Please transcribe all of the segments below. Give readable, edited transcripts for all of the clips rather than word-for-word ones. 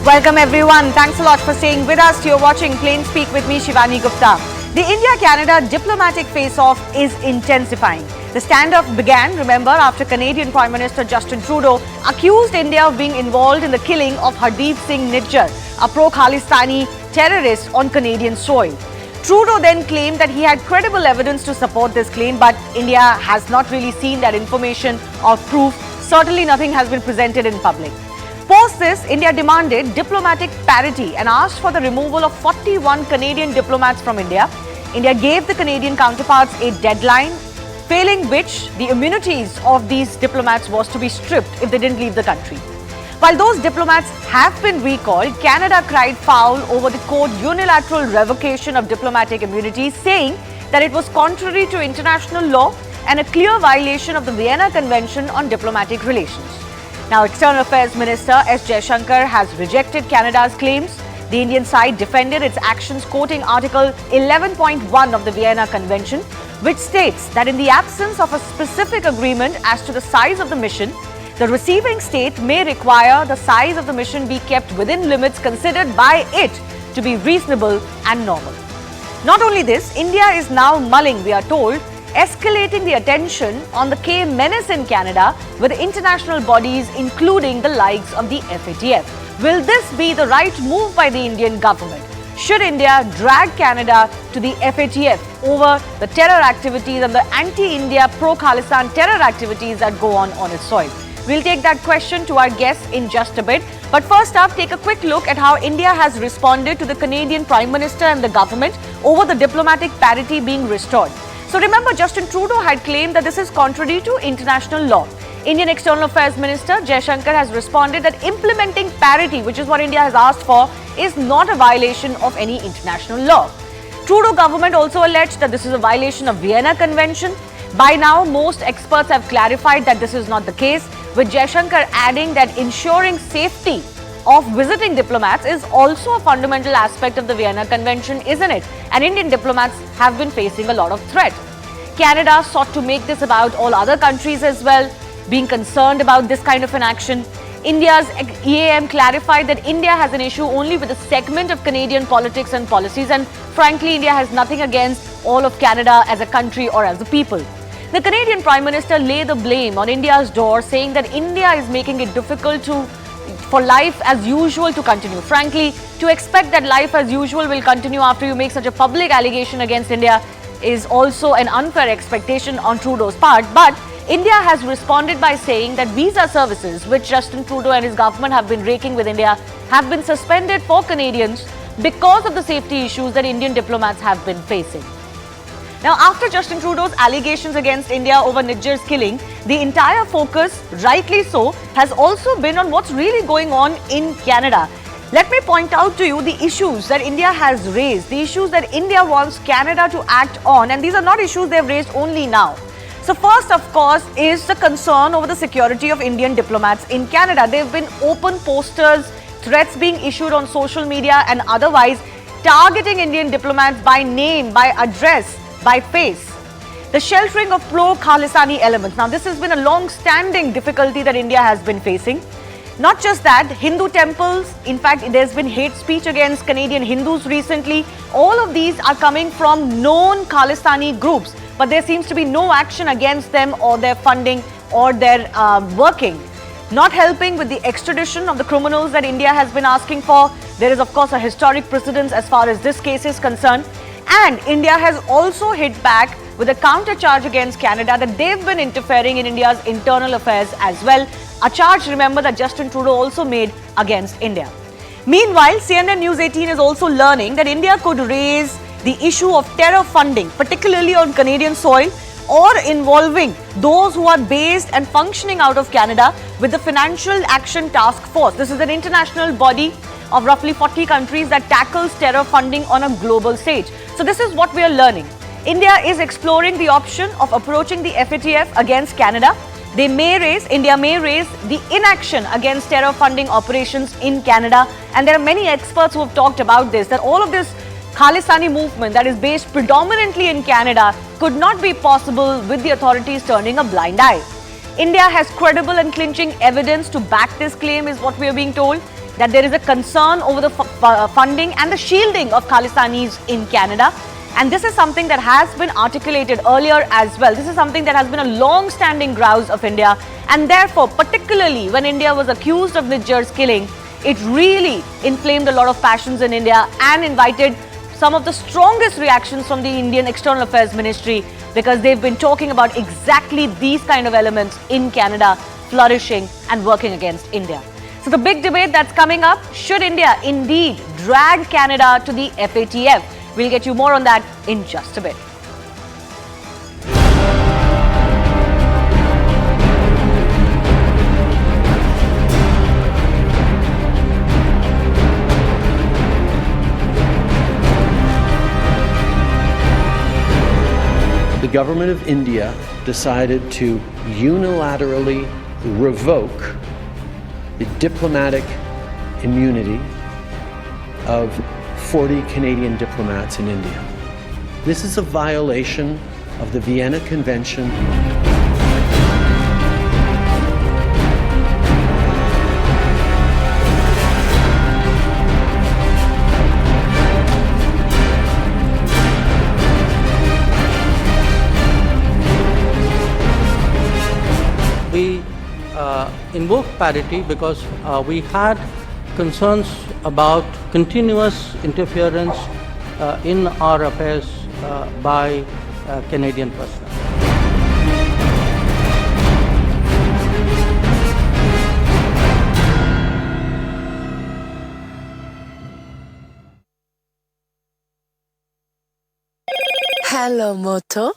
Welcome everyone. Thanks a lot for staying with us. You're watching Plain Speak with me, Shivani Gupta. The India-Canada diplomatic face-off is intensifying. The standoff began, remember, after Canadian Prime Minister Justin Trudeau accused India of being involved in the killing of Hardeep Singh Nijjar, a pro-Khalistani terrorist on Canadian soil. Trudeau then claimed that he had credible evidence to support this claim, but India has not really seen that information or proof. Certainly nothing has been presented in public. Post this, India demanded diplomatic parity and asked for the removal of 41 Canadian diplomats from India. India gave the Canadian counterparts a deadline, failing which the immunities of these diplomats was to be stripped if they didn't leave the country. While those diplomats have been recalled, Canada cried foul over the court unilateral revocation of diplomatic immunity, saying that it was contrary to international law and a clear violation of the Vienna Convention on diplomatic relations. Now, External Affairs Minister S Jaishankar has rejected Canada's claims. The Indian side defended its actions, quoting Article 11.1 of the Vienna Convention, which states that in the absence of a specific agreement as to the size of the mission, the receiving state may require the size of the mission be kept within limits considered by it to be reasonable and normal. Not only this, India is now mulling, we are told, escalating the attention on the K menace in Canada with international bodies, including the likes of the FATF. Will this be the right move by the Indian government? Should India drag Canada to the FATF over the terror activities and the anti-India pro-Khalistan terror activities that go on its soil? We'll take that question to our guests in just a bit. But first up, take a quick look at how India has responded to the Canadian Prime Minister and the government over the diplomatic parity being restored. So remember, Justin Trudeau had claimed that this is contrary to international law. Indian External Affairs Minister Jaishankar has responded that implementing parity, which is what India has asked for, is not a violation of any international law. Trudeau government also alleged that this is a violation of Vienna Convention. By now, most experts have clarified that this is not the case, with Jaishankar adding that ensuring safety of visiting diplomats is also a fundamental aspect of the Vienna Convention, isn't it? And Indian diplomats have been facing a lot of threat. Canada sought to make this about all other countries as well, being concerned about this kind of an action. India's EAM clarified that India has an issue only with a segment of Canadian politics and policies, and frankly, India has nothing against all of Canada as a country or as a people. The Canadian Prime Minister laid the blame on India's door, saying that India is making it difficult for life as usual to continue. Frankly, to expect that life as usual will continue after you make such a public allegation against India is also an unfair expectation on Trudeau's part. But India has responded by saying that visa services, which Justin Trudeau and his government have been raking with India, have been suspended for Canadians because of the safety issues that Indian diplomats have been facing. Now, after Justin Trudeau's allegations against India over Nijjar's killing, the entire focus, rightly so, has also been on what's really going on in Canada. Let me point out to you the issues that India has raised, the issues that India wants Canada to act on, and these are not issues they've raised only now. So first, of course, is the concern over the security of Indian diplomats in Canada. There have been open posters, threats being issued on social media and otherwise, targeting Indian diplomats by name, by address, by face. The sheltering of pro-Khalistani elements. Now, this has been a long-standing difficulty that India has been facing. Not just that, Hindu temples, in fact, there's been hate speech against Canadian Hindus recently. All of these are coming from known Khalistani groups, but there seems to be no action against them or their funding or their working. Not helping with the extradition of the criminals that India has been asking for. There is, of course, a historic precedence as far as this case is concerned. And India has also hit back with a counter charge against Canada that they've been interfering in India's internal affairs as well. A charge, remember, that Justin Trudeau also made against India. Meanwhile, CNN News 18 is also learning that India could raise the issue of terror funding, particularly on Canadian soil, or involving those who are based and functioning out of Canada with the Financial Action Task Force. This is an international body of roughly 40 countries that tackles terror funding on a global stage. So this is what we are learning. India is exploring the option of approaching the FATF against Canada. India may raise the inaction against terror funding operations in Canada. And there are many experts who have talked about this, that all of this Khalistani movement that is based predominantly in Canada could not be possible with the authorities turning a blind eye. India has credible and clinching evidence to back this claim, is what we are being told. that there is a concern over the funding and the shielding of Khalistanis in Canada. And this is something that has been articulated earlier as well. This is something that has been a long-standing grouse of India. And therefore, particularly when India was accused of Nijjar's killing, it really inflamed a lot of passions in India and invited some of the strongest reactions from the Indian External Affairs Ministry, because they've been talking about exactly these kind of elements in Canada flourishing and working against India. So the big debate that's coming up, should India indeed drag Canada to the FATF? We'll get you more on that in just a bit. The government of India decided to unilaterally revoke the diplomatic immunity of 40 Canadian diplomats in India. This is a violation of the Vienna Convention. We invoked parity because we had concerns about continuous interference in our affairs by Canadian personnel. Hello, Moto.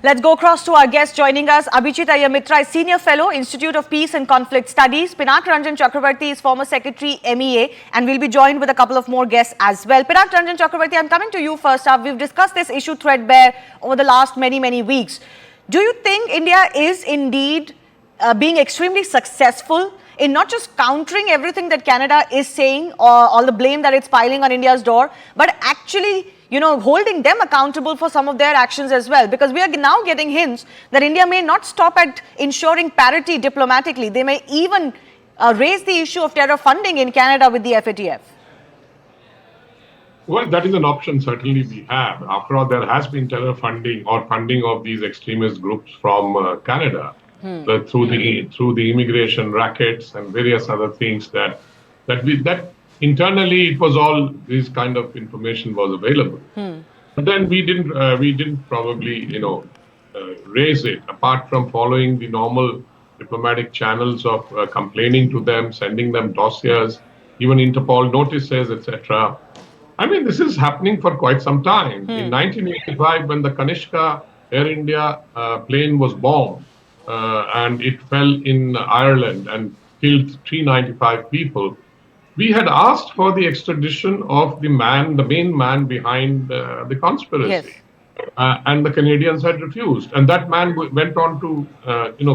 Let's go across to our guest joining us. Abhijit Iyer Mitra is Senior Fellow, Institute of Peace and Conflict Studies. Pinak Ranjan Chakravarti is former Secretary, MEA, and we'll be joined with a couple of more guests as well. Pinak Ranjan Chakravarti, I'm coming to you first up. We've discussed this issue threadbare over the last many weeks. Do you think India is indeed being extremely successful in not just countering everything that Canada is saying or all the blame that it's piling on India's door, but actually, you know, holding them accountable for some of their actions as well? Because we are now getting hints that India may not stop at ensuring parity diplomatically. They may even raise the issue of terror funding in Canada with the FATF. Well, that is an option certainly we have. After all, there has been terror funding or funding of these extremist groups from Canada through the immigration rackets and various other things that internally it was all this kind of information was available. But then we didn't probably raise it, apart from following the normal diplomatic channels of complaining to them, sending them dossiers, even Interpol notices, etc. I mean, this is happening for quite some time. In 1985, when the Kanishka Air India plane was bombed and it fell in Ireland and killed 395 people, we had asked for the extradition of the main man behind the conspiracy. Yes. And the Canadians had refused. And that man went on to,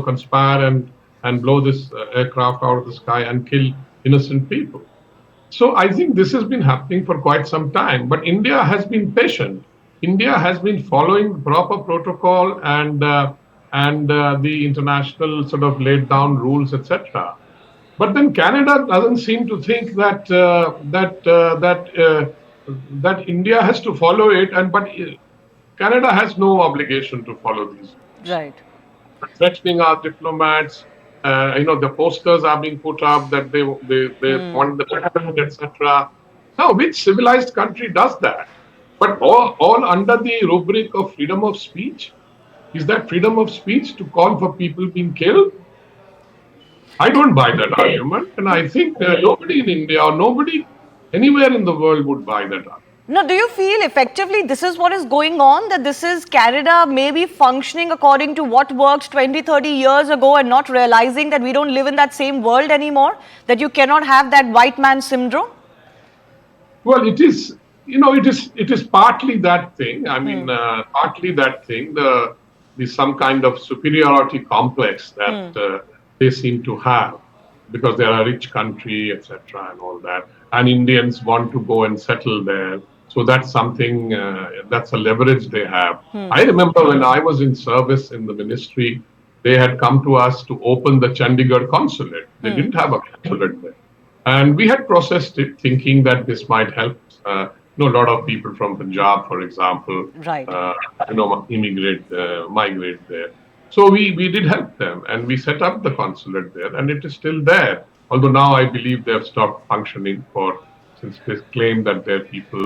conspire and blow this aircraft out of the sky and kill innocent people. So I think this has been happening for quite some time. But India has been patient. India has been following the proper protocol and the international sort of laid down rules, etc. But then Canada doesn't seem to think that India has to follow it, but Canada has no obligation to follow these. Right. Threatening our diplomats, the posters are being put up that they want the president, etc. Now, which civilized country does that? But all under the rubric of freedom of speech? Is that freedom of speech to call for people being killed? I don't buy that argument, and I think nobody in India or nobody anywhere in the world would buy that argument. Now, do you feel effectively this is what is going on, that this is Canada maybe functioning according to what worked 20, 30 years ago and not realizing that we don't live in that same world anymore, that you cannot have that white man syndrome? Well, it is partly that thing. I mean, partly that thing, the some kind of superiority complex that they seem to have. because they are a rich country, etc., and all that. And Indians want to go and settle there. So that's something, that's a leverage they have. I remember when I was in service in the ministry, they had come to us to open the Chandigarh consulate. They didn't have a consulate there. And we had processed it thinking that this might help. A lot of people from Punjab, for example, Right. migrate there. So we did help them, and we set up the consulate there, and it is still there. Although now I believe they have stopped functioning since they claim that their people.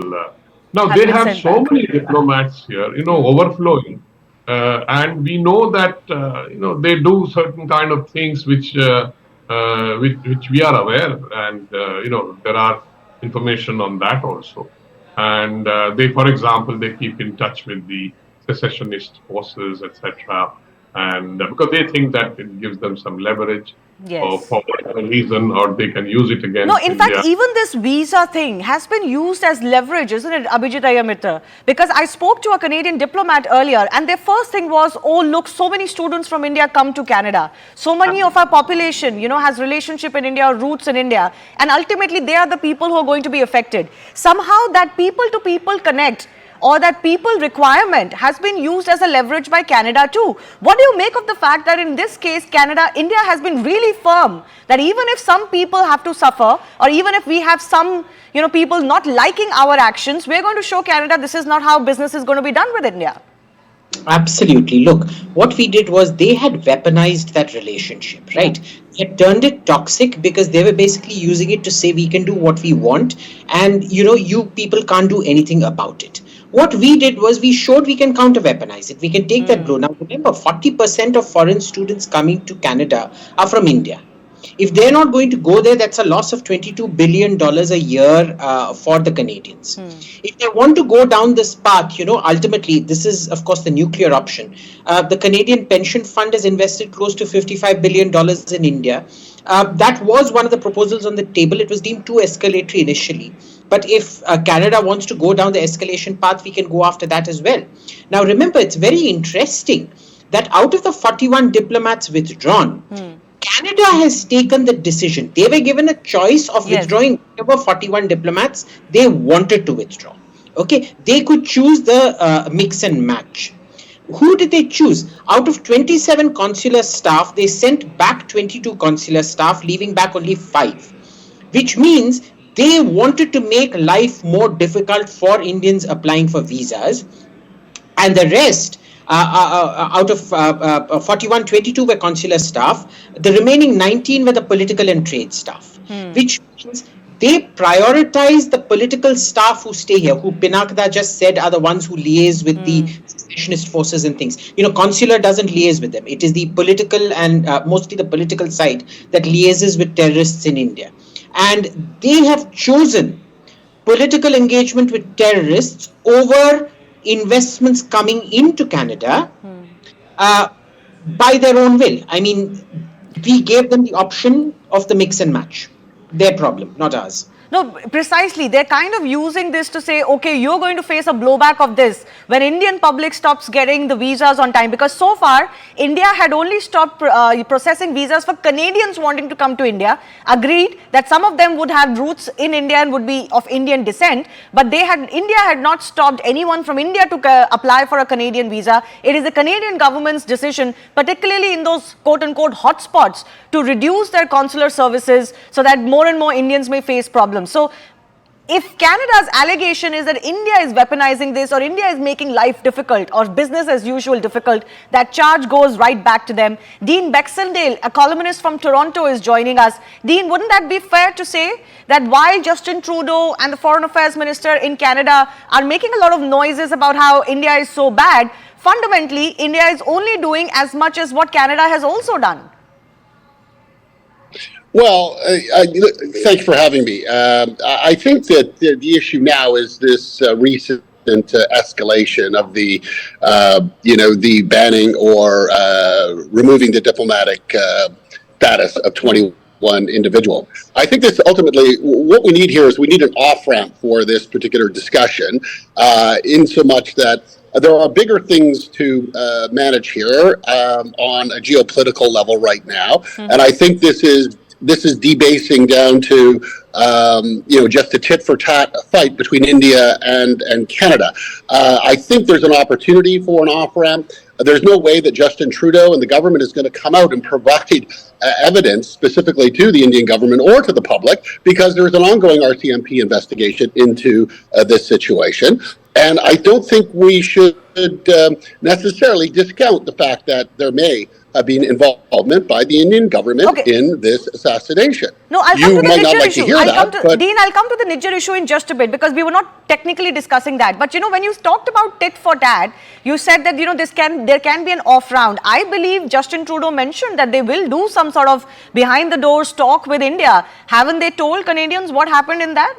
Now they have so many diplomats here, overflowing, and we know that they do certain kind of things which we are aware, and there are information on that also. And they, for example, they keep in touch with the secessionist forces, etc. And because they think that it gives them some leverage, or for whatever reason, or they can use it against No, in India. fact, even this visa thing has been used as leverage, isn't it, Abhijit Ayamitra? Because I spoke to a Canadian diplomat earlier, and their first thing was, oh, look, so many students from India come to Canada. So many of our population, has relationship in India, roots in India, and ultimately they are the people who are going to be affected. Somehow that people-to-people connect, or that people requirement has been used as a leverage by Canada too. What do you make of the fact that in this case, India has been really firm that even if some people have to suffer, or even if we have some, people not liking our actions, we're going to show Canada this is not how business is going to be done with India. Absolutely. Look, what we did was they had weaponized that relationship, right? They had turned it toxic because they were basically using it to say we can do what we want, and you people can't do anything about it. What we did was we showed we can counter-weaponize it. We can take that blow. Now, remember, 40% of foreign students coming to Canada are from India. If they're not going to go there, that's a loss of $22 billion a year for the Canadians. If they want to go down this path, ultimately, this is, of course, the nuclear option. The Canadian Pension Fund has invested close to $55 billion in India. That was one of the proposals on the table. It was deemed too escalatory initially. But if Canada wants to go down the escalation path, we can go after that as well. Now, remember, it's very interesting that out of the 41 diplomats withdrawn, Canada has taken the decision. They were given a choice of withdrawing whatever 41 diplomats they wanted to withdraw. Okay, they could choose the mix and match. Who did they choose? Out of 27 consular staff, they sent back 22 consular staff, leaving back only 5, which means they wanted to make life more difficult for Indians applying for visas, and the rest, out of 41, 22 were consular staff. The remaining 19 were the political and trade staff, which means they prioritize the political staff who stay here, who Pinakda just said are the ones who liaise with the secessionist forces and things. Consular doesn't liaise with them. It is the political and mostly the political side that liaises with terrorists in India. And they have chosen political engagement with terrorists over investments coming into Canada by their own will. I mean, we gave them the option of the mix and match. Their problem, not ours. No, precisely. They're kind of using this to say, okay, you're going to face a blowback of this when Indian public stops getting the visas on time. Because so far, India had only stopped processing visas for Canadians wanting to come to India. Agreed that some of them would have roots in India and would be of Indian descent. But India had not stopped anyone from India to apply for a Canadian visa. It is the Canadian government's decision, particularly in those quote-unquote hotspots, to reduce their consular services so that more and more Indians may face problems. So, if Canada's allegation is that India is weaponizing this, or India is making life difficult, or business as usual difficult, that charge goes right back to them. Dean Bexendale, a columnist from Toronto, is joining us. Dean, wouldn't that be fair to say that while Justin Trudeau and the Foreign Affairs Minister in Canada are making a lot of noises about how India is so bad, fundamentally, India is only doing as much as what Canada has also done? Well, thanks for having me. I think that the issue now is this recent escalation of the, the banning or removing the diplomatic status of 21 individuals. I think this ultimately, what we need here is we need an off-ramp for this particular discussion, in so much that there are bigger things to manage here on a geopolitical level right now. And I think this is this is debasing down to just a tit for tat fight between India and Canada. I think there's an opportunity for an off ramp. There's no way that Justin Trudeau and the government is going to come out and provide evidence specifically to the Indian government or to the public, because there's an ongoing RCMP investigation into this situation. And I don't think we should necessarily discount the fact that there may have been involvement by the Indian government in this assassination. No, I'll come to the Niger issue. Dean, I'll come to the Niger issue in just a bit, because we were not technically discussing that. But when you talked about tit for tat, you said that there can be an off round. I believe Justin Trudeau mentioned that they will do some sort of behind the doors talk with India. Haven't they told Canadians what happened in that?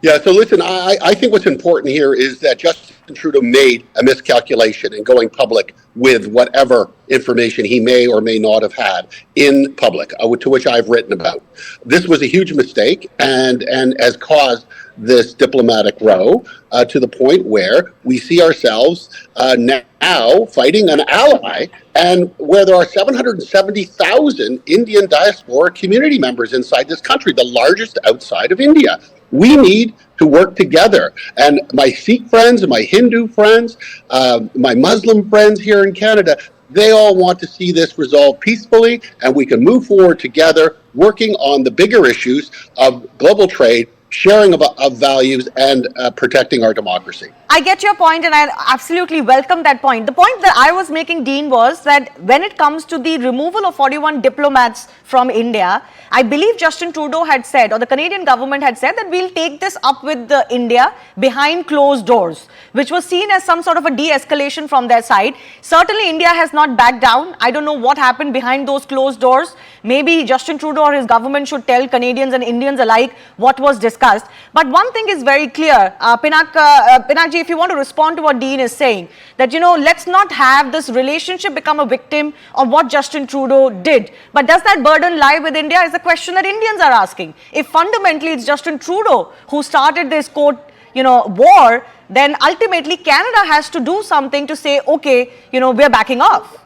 Yeah, so listen, I think what's important here is that Justin Trudeau made a miscalculation in going public with whatever information he may or may not have had in public, to which I've written about. This was a huge mistake and has caused this diplomatic row to the point where we see ourselves now fighting an ally, and where there are 770,000 Indian diaspora community members inside this country, the largest outside of India. We need to work together. And my Sikh friends and my Hindu friends, my Muslim friends here in Canada, they all want to see this resolved peacefully, and we can move forward together, working on the bigger issues of global trade, sharing of values, and protecting our democracy. I get your point, and I absolutely welcome that point. The point that I was making, Dean, was that when it comes to the removal of 41 diplomats from India, I believe Justin Trudeau had said, or the Canadian government had said, that we'll take this up with India behind closed doors, which was seen as some sort of a de-escalation from their side. Certainly, India has not backed down. I don't know what happened behind those closed doors. Maybe Justin Trudeau or his government should tell Canadians and Indians alike what was discussed. But one thing is very clear, Pinakji, if you want to respond to what Dean is saying, that, let's not have this relationship become a victim of what Justin Trudeau did. But does that burden lie with India is the question that Indians are asking. If fundamentally it's Justin Trudeau who started this quote, war, then ultimately Canada has to do something to say, okay, we're backing off.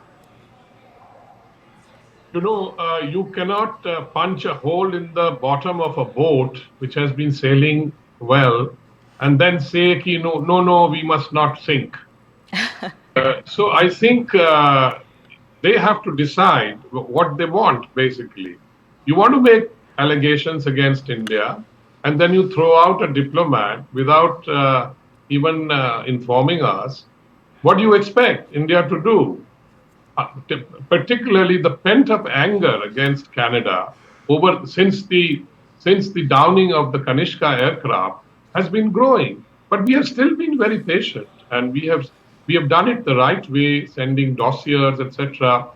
You cannot punch a hole in the bottom of a boat which has been sailing well and then say, no, we must not sink. So I think they have to decide what they want, basically. You want to make allegations against India, and then you throw out a diplomat without even informing us. What do you expect India to do? Particularly the pent-up anger against Canada since the downing of the Kanishka aircraft has been growing. But we have still been very patient, and we have done it the right way, sending dossiers, etc.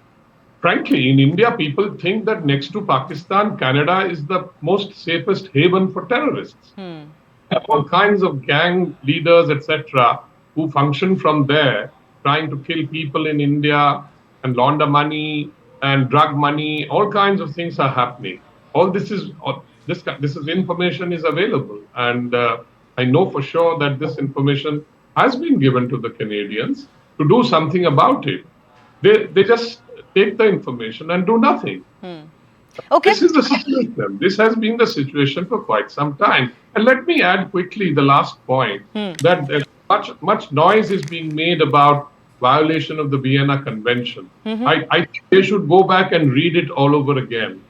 Frankly, in India, people think that next to Pakistan, Canada is the most safest haven for terrorists. All kinds of gang leaders, etc., who function from there, trying to kill people in India and launder money and drug money. All kinds of things are happening. All this is information is available, and I know for sure that this information has been given to the Canadians to do something about it. They just take the information and do nothing. Okay. This is the situation. This has been the situation for quite some time. And let me add quickly the last point, that much noise is being made about violation of the Vienna Convention. I think they should go back and read it all over again,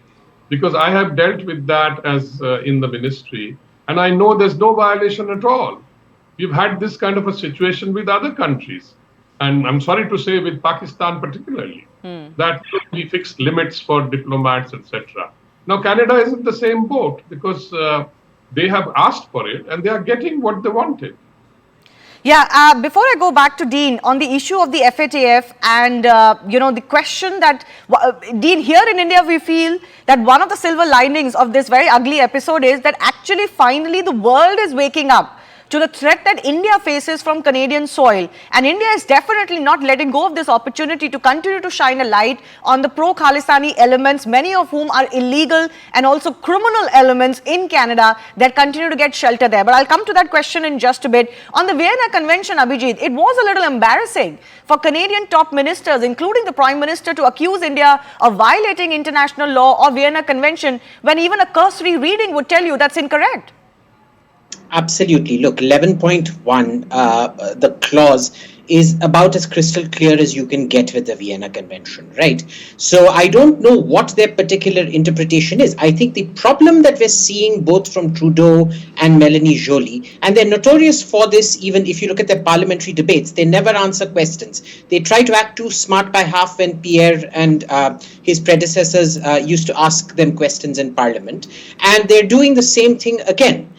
because I have dealt with that as in the ministry, and I know there's no violation at all. We've had this kind of a situation with other countries, and I'm sorry to say with Pakistan particularly, that we fixed limits for diplomats, etc. Now Canada is in the same boat, because they have asked for it and they are getting what they wanted. Yeah, before I go back to Dean on the issue of the FATF and, the question that, Dean, here in India, we feel that one of the silver linings of this very ugly episode is that actually finally the world is waking up to the threat that India faces from Canadian soil. And India is definitely not letting go of this opportunity to continue to shine a light on the pro-Khalistani elements, many of whom are illegal and also criminal elements in Canada that continue to get shelter there. But I'll come to that question in just a bit. On the Vienna Convention, Abhijit, it was a little embarrassing for Canadian top ministers, including the Prime Minister, to accuse India of violating international law or Vienna Convention when even a cursory reading would tell you that's incorrect. Absolutely. Look, 11.1, the clause is about as crystal clear as you can get with the Vienna Convention, right? So I don't know what their particular interpretation is. I think the problem that we're seeing both from Trudeau and Melanie Joly, and they're notorious for this, even if you look at their parliamentary debates, they never answer questions. They try to act too smart by half when Pierre and his predecessors used to ask them questions in Parliament. And they're doing the same thing again.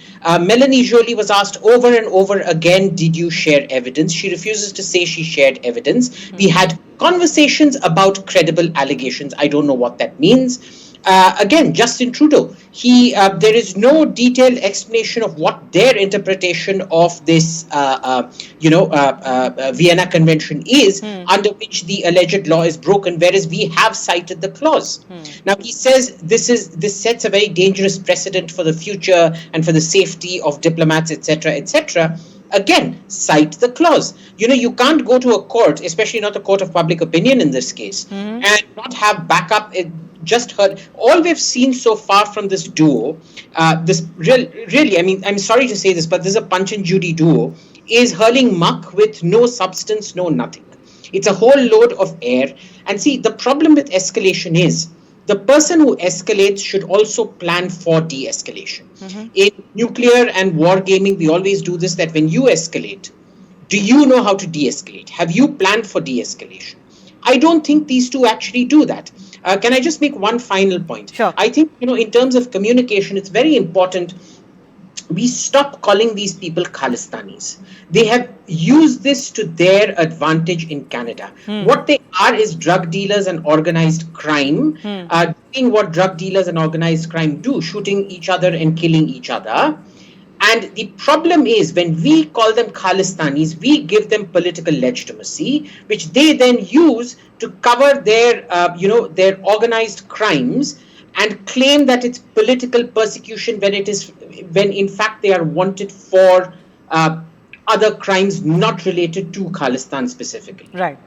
Melanie Joly was asked over and over again, did you share evidence? She refuses to say she shared evidence. We had conversations about credible allegations. I don't know what that means. Again, Justin Trudeau, there is no detailed explanation of what their interpretation of this, Vienna Convention is, under which the alleged law is broken, whereas we have cited the clause. Now, he says this sets a very dangerous precedent for the future and for the safety of diplomats, etc., etc. Again, cite the clause. You can't go to a court, especially not a court of public opinion in this case, and not have backup. Just heard all we've seen so far from this duo, really, I mean, I'm sorry to say this, but this is a Punch and Judy duo, is hurling muck with no substance, no nothing. It's a whole load of air. And see, the problem with escalation is the person who escalates should also plan for de-escalation. In nuclear and war gaming, we always do this, that when you escalate, do you know how to de-escalate? Have you planned for de-escalation? I don't think these two actually do that. Can I just make one final point? Sure. I think, in terms of communication, it's very important we stop calling these people Khalistanis. They have used this to their advantage in Canada. What they are is drug dealers and organized crime, doing what drug dealers and organized crime do, shooting each other and killing each other. And the problem is, when we call them Khalistanis, we give them political legitimacy, which they then use to cover their, their organized crimes and claim that it's political persecution when in fact they are wanted for other crimes not related to Khalistan specifically. Right.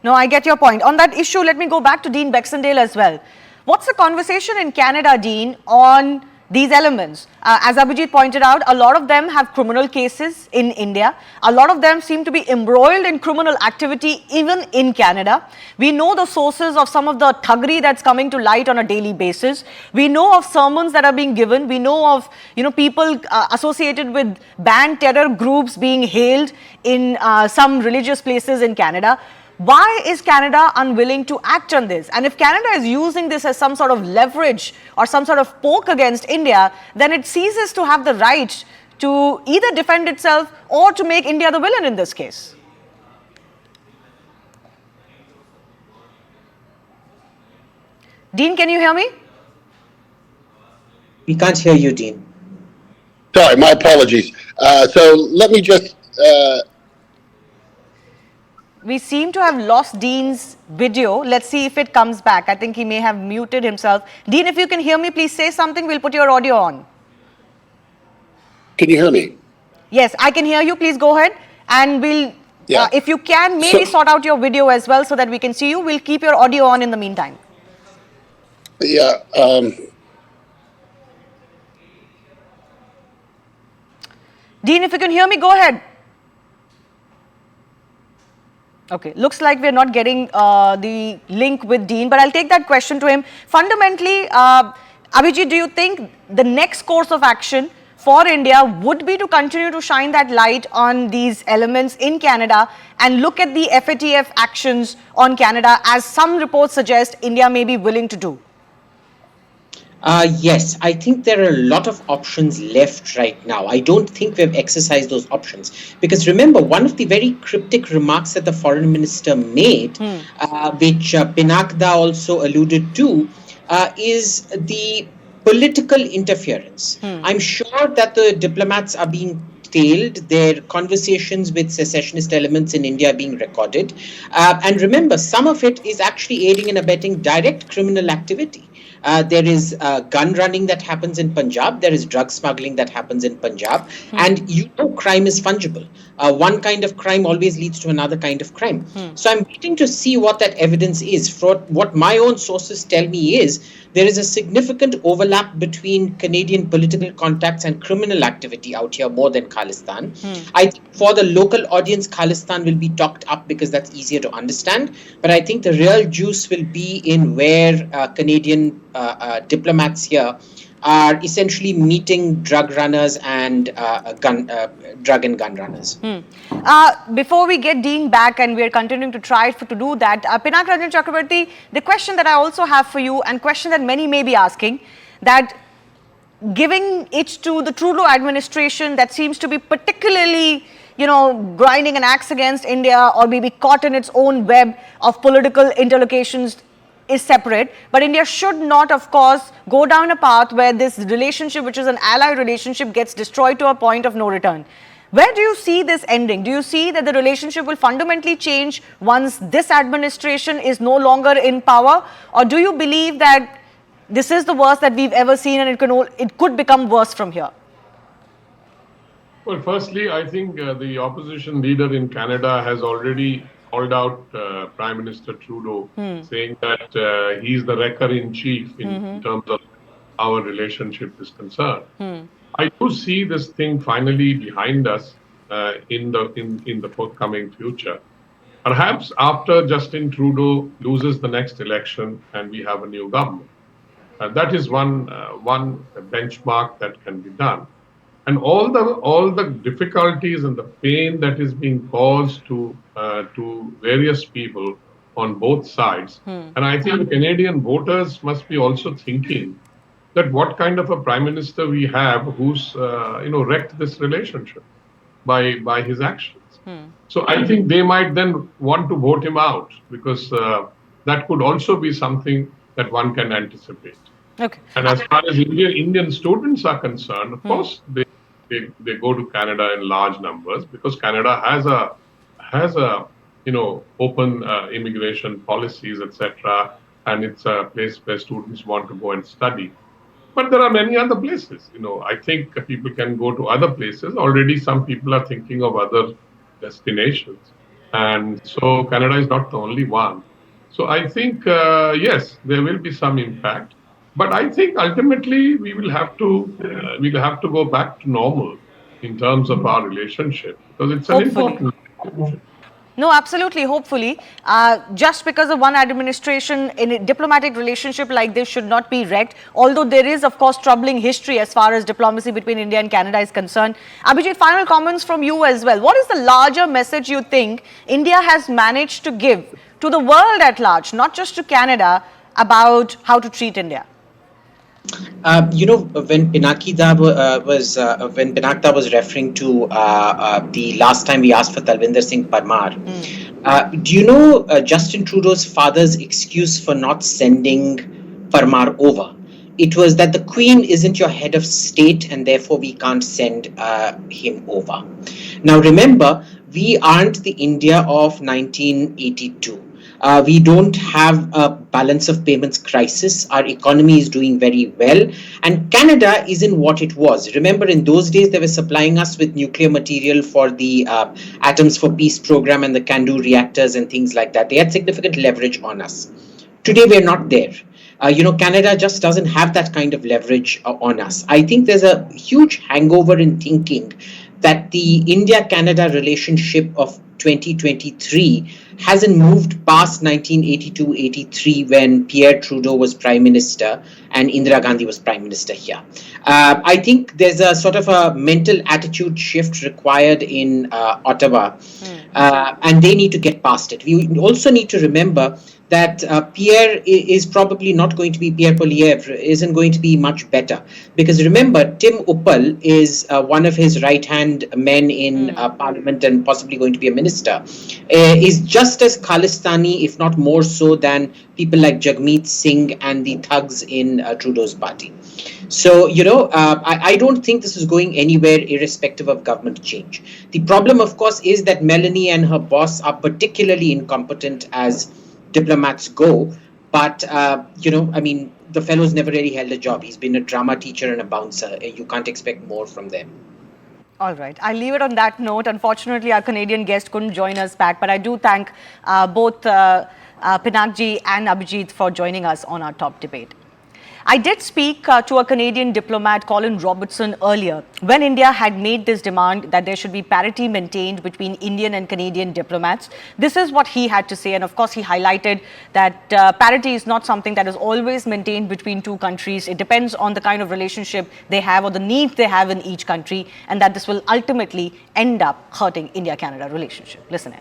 No, I get your point. On that issue, let me go back to Dean Baxendale as well. What's the conversation in Canada, Dean, on these elements? As Abhijit pointed out, a lot of them have criminal cases in India. A lot of them seem to be embroiled in criminal activity even in Canada. We know the sources of some of the thuggery that's coming to light on a daily basis. We know of sermons that are being given. We know of people associated with banned terror groups being hailed in some religious places in Canada. Why is Canada unwilling to act on this? And if Canada is using this as some sort of leverage or some sort of poke against India, then it ceases to have the right to either defend itself or to make India the villain in this case. Dean, can you hear me? We can't hear you, Dean. Sorry, my apologies. So let me just... We seem to have lost Dean's video. Let's see if it comes back. I think he may have muted himself. Dean, if you can hear me, please say something. We'll put your audio on. Can you hear me? Yes, I can hear you. Please go ahead. And we'll, if you can, maybe sort out your video as well so that we can see you. We'll keep your audio on in the meantime. Yeah. Dean, if you can hear me, go ahead. Okay, looks like we're not getting the link with Dean, but I'll take that question to him. Fundamentally, Abhijit, do you think the next course of action for India would be to continue to shine that light on these elements in Canada and look at the FATF actions on Canada, as some reports suggest India may be willing to do? Yes, I think there are a lot of options left right now. I don't think we've exercised those options. Because remember, one of the very cryptic remarks that the foreign minister made, which Pinakda also alluded to, is the political interference. I'm sure that the diplomats are being curtailed. Their conversations with secessionist elements in India are being recorded. And remember, some of it is actually aiding and abetting direct criminal activity. There is gun running that happens in Punjab. There is drug smuggling that happens in Punjab. And crime is fungible. One kind of crime always leads to another kind of crime. So I'm waiting to see what that evidence is. For what my own sources tell me is there is a significant overlap between Canadian political contacts and criminal activity out here more than Khalistan. I think for the local audience, Khalistan will be talked up because that's easier to understand. But I think the real juice will be in where Canadian diplomats here are essentially meeting drug runners and drug and gun runners. Before we get Dean back, and we are continuing to try to do that, Pinak Ranjan Chakrabarti, the question that I also have for you, and question that many may be asking, that giving it to the Trudeau administration that seems to be particularly, grinding an axe against India, or maybe caught in its own web of political interlocutions, is separate, but India should not, of course, go down a path where this relationship, which is an ally relationship, gets destroyed to a point of no return. Where do you see this ending? Do you see that the relationship will fundamentally change once this administration is no longer in power, or do you believe that this is the worst that we've ever seen and it could become worse from here? Well, firstly, I think the opposition leader in Canada has already called out Prime Minister Trudeau, saying that he's the wrecker-in-chief in terms of our relationship is concerned. I do see this thing finally behind us in the forthcoming future. Perhaps after Justin Trudeau loses the next election and we have a new government. That is one benchmark that can be done. And all the difficulties and the pain that is being caused to various people on both sides. And I think Canadian voters must be also thinking that what kind of a prime minister we have who's wrecked this relationship by his actions. So I think they might then want to vote him out, because that could also be something that one can anticipate. Okay. And as far as Indian students are concerned, of course, they go to Canada in large numbers because Canada has a open immigration policies, etc. And it's a place where students want to go and study. But there are many other places. I think people can go to other places. Already some people are thinking of other destinations. And so Canada is not the only one. So I think, yes, there will be some impact. But I think ultimately we will have to go back to normal in terms of our relationship, because it's an important relationship. No, absolutely, hopefully. Just because of one administration in a diplomatic relationship like this should not be wrecked, although there is, of course, troubling history as far as diplomacy between India and Canada is concerned. Abhijit, final comments from you as well. What is the larger message you think India has managed to give to the world at large, not just to Canada, about how to treat India? When Pinakda was referring to the last time we asked for Talvinder Singh Parmar, do you know Justin Trudeau's father's excuse for not sending Parmar over? It was that the Queen isn't your head of state and therefore we can't send him over. Now remember, we aren't the India of 1982. We don't have a balance of payments crisis. Our economy is doing very well. And Canada isn't what it was. Remember, in those days, they were supplying us with nuclear material for the Atoms for Peace program and the CANDU reactors and things like that. They had significant leverage on us. Today, we're not there. Canada just doesn't have that kind of leverage on us. I think there's a huge hangover in thinking that the India-Canada relationship of 2023 hasn't moved past 1982-83 when Pierre Trudeau was Prime Minister and Indira Gandhi was Prime Minister here. I think there's a sort of a mental attitude shift required in Ottawa, and they need to get past it. We also need to remember that Pierre is probably not going to be, Pierre Poilievre isn't going to be much better. Because remember, Tim Uppal is one of his right-hand men in Parliament and possibly going to be a minister, is just as Khalistani, if not more so, than people like Jagmeet Singh and the thugs in Trudeau's party. So, I don't think this is going anywhere irrespective of government change. The problem, of course, is that Melanie and her boss are particularly incompetent as diplomats go. But, the fellow's never really held a job. He's been a drama teacher and a bouncer. You can't expect more from them. All right. I'll leave it on that note. Unfortunately, our Canadian guest couldn't join us back, but I do thank both Pinakji and Abhijit for joining us on our top debate. I did speak to a Canadian diplomat, Colin Robertson, earlier when India had made this demand that there should be parity maintained between Indian and Canadian diplomats. This is what he had to say. And of course, he highlighted that parity is not something that is always maintained between two countries. It depends on the kind of relationship they have or the needs they have in each country, and that this will ultimately end up hurting India-Canada relationship. Listen in.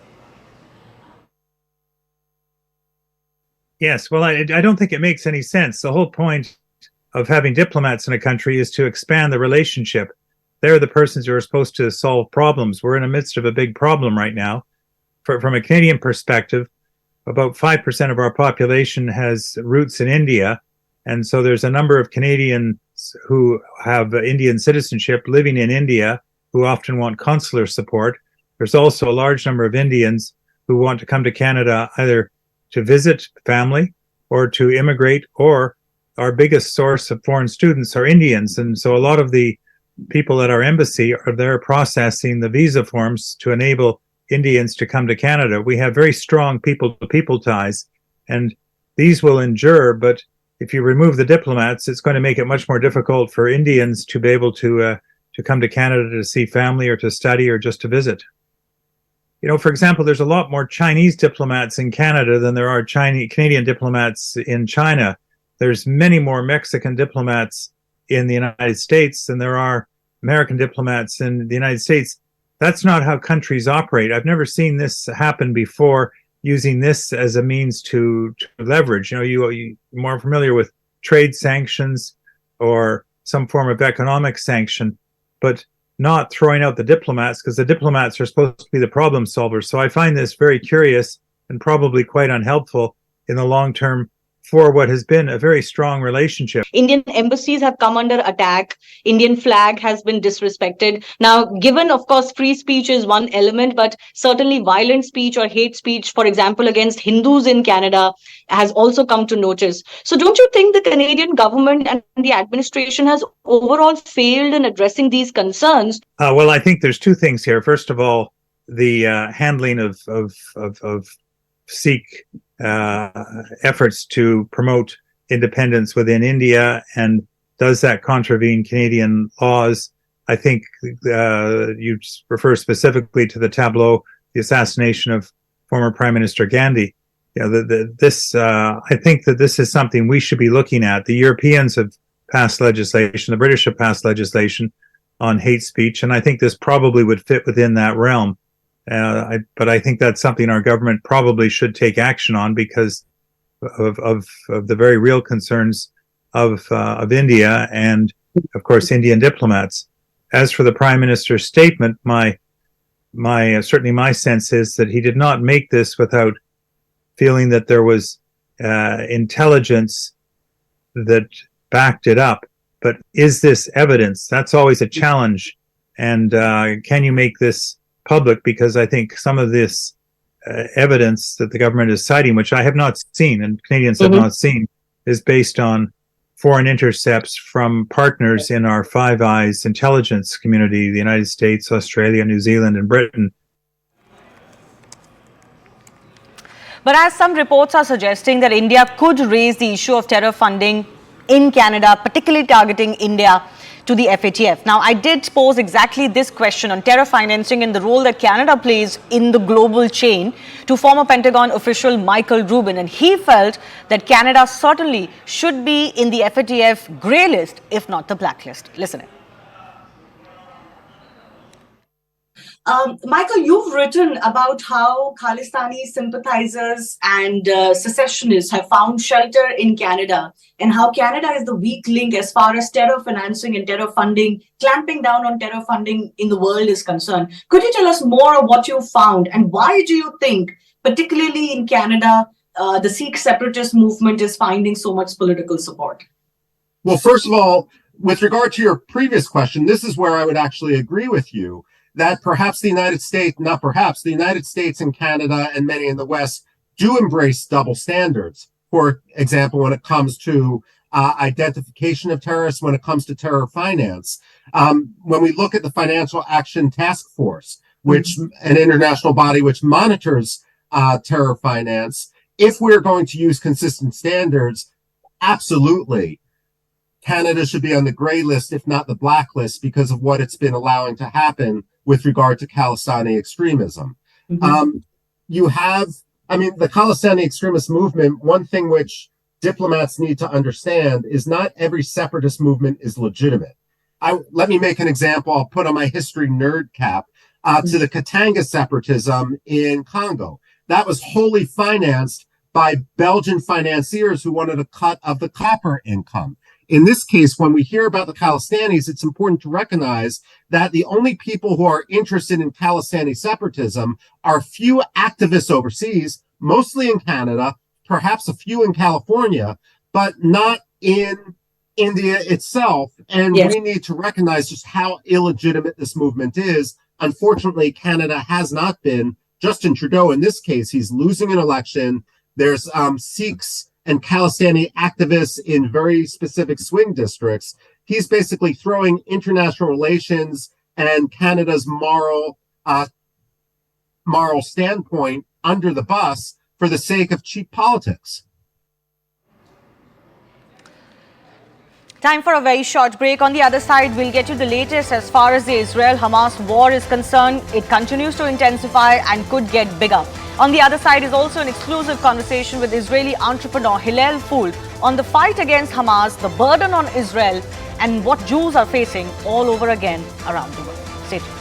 Yes, well, I don't think it makes any sense. The whole point of having diplomats in a country is to expand the relationship. They're the persons who are supposed to solve problems. We're in the midst of a big problem right now. From a Canadian perspective, about 5% of our population has roots in India. And so there's a number of Canadians who have Indian citizenship living in India who often want consular support. There's also a large number of Indians who want to come to Canada either to visit family or to immigrate, or our biggest source of foreign students are Indians. And so a lot of the people at our embassy are there processing the visa forms to enable Indians to come to Canada. We have very strong people-to-people ties, and these will endure, but if you remove the diplomats, it's going to make it much more difficult for Indians to be able to come to Canada to see family or to study or just to visit. For example, there's a lot more Chinese diplomats in Canada than there are Canadian diplomats in China. There's many more Mexican diplomats in the United States than there are American diplomats in the United States. That's not how countries operate. I've never seen this happen before, using this as a means to leverage. You're more familiar with trade sanctions or some form of economic sanction, but not throwing out the diplomats, because the diplomats are supposed to be the problem solvers. So I find this very curious and probably quite unhelpful in the long term for what has been a very strong relationship. Indian embassies have come under attack. Indian flag has been disrespected. Now, given, of course, free speech is one element, but certainly violent speech or hate speech, for example, against Hindus in Canada, has also come to notice. So don't you think the Canadian government and the administration has overall failed in addressing these concerns? Well, I think there's two things here. First of all, the handling of Sikh efforts to promote independence within India, and does that contravene Canadian laws? I think you refer specifically to the tableau, the assassination of former Prime Minister Gandhi. I think that this is something we should be looking at. The Europeans have passed legislation, the British have passed legislation on hate speech, and I think this probably would fit within that realm. But I think that's something our government probably should take action on because of the very real concerns of India and, of course, Indian diplomats. As for the Prime Minister's statement, certainly my sense is that he did not make this without feeling that there was intelligence that backed it up. But is this evidence? That's always a challenge. And can you make this public? Because I think some of this evidence that the government is citing, which I have not seen and Canadians have not seen, is based on foreign intercepts from partners in our Five Eyes intelligence community, the United States, Australia, New Zealand, and Britain. But as some reports are suggesting that India could raise the issue of terror funding in Canada, particularly targeting India, to the FATF. Now, I did pose exactly this question on terror financing and the role that Canada plays in the global chain to former Pentagon official Michael Rubin, and he felt that Canada certainly should be in the FATF grey list, if not the blacklist. Listen in. Michael, you've written about how Khalistani sympathizers and secessionists have found shelter in Canada, and how Canada is the weak link as far as terror financing and terror funding, clamping down on terror funding in the world is concerned. Could you tell us more of what you found, and why do you think, particularly in Canada, the Sikh separatist movement is finding so much political support? Well, first of all, with regard to your previous question, this is where I would actually agree with you that perhaps the United States, not perhaps, the United States and Canada and many in the West do embrace double standards. For example, when it comes to identification of terrorists, when it comes to terror finance. When we look at the Financial Action Task Force, which an international body which monitors terror finance, if we're going to use consistent standards, absolutely, Canada should be on the gray list, if not the black list, because of what it's been allowing to happen with regard to Khalistani extremism. You have, the Khalistani extremist movement, one thing which diplomats need to understand is not every separatist movement is legitimate. Let me make an example. I'll put on my history nerd cap to the Katanga separatism in Congo. That was wholly financed by Belgian financiers who wanted a cut of the copper income. In this case, when we hear about the Khalistanis, it's important to recognize that the only people who are interested in Khalistani separatism are few activists overseas, mostly in Canada, perhaps a few in California, but not in India itself. And we need to recognize just how illegitimate this movement is. Unfortunately, Canada has not been. Justin Trudeau, in this case, he's losing an election. There's Sikhs and Khalistani activists in very specific swing districts. He's basically throwing international relations and Canada's moral standpoint under the bus for the sake of cheap politics. Time for a very short break. On the other side, we'll get you the latest as far as the Israel-Hamas war is concerned. It continues to intensify and could get bigger. On the other side is also an exclusive conversation with Israeli entrepreneur Hillel Fool on the fight against Hamas, the burden on Israel, and what Jews are facing all over again around the world. Stay tuned.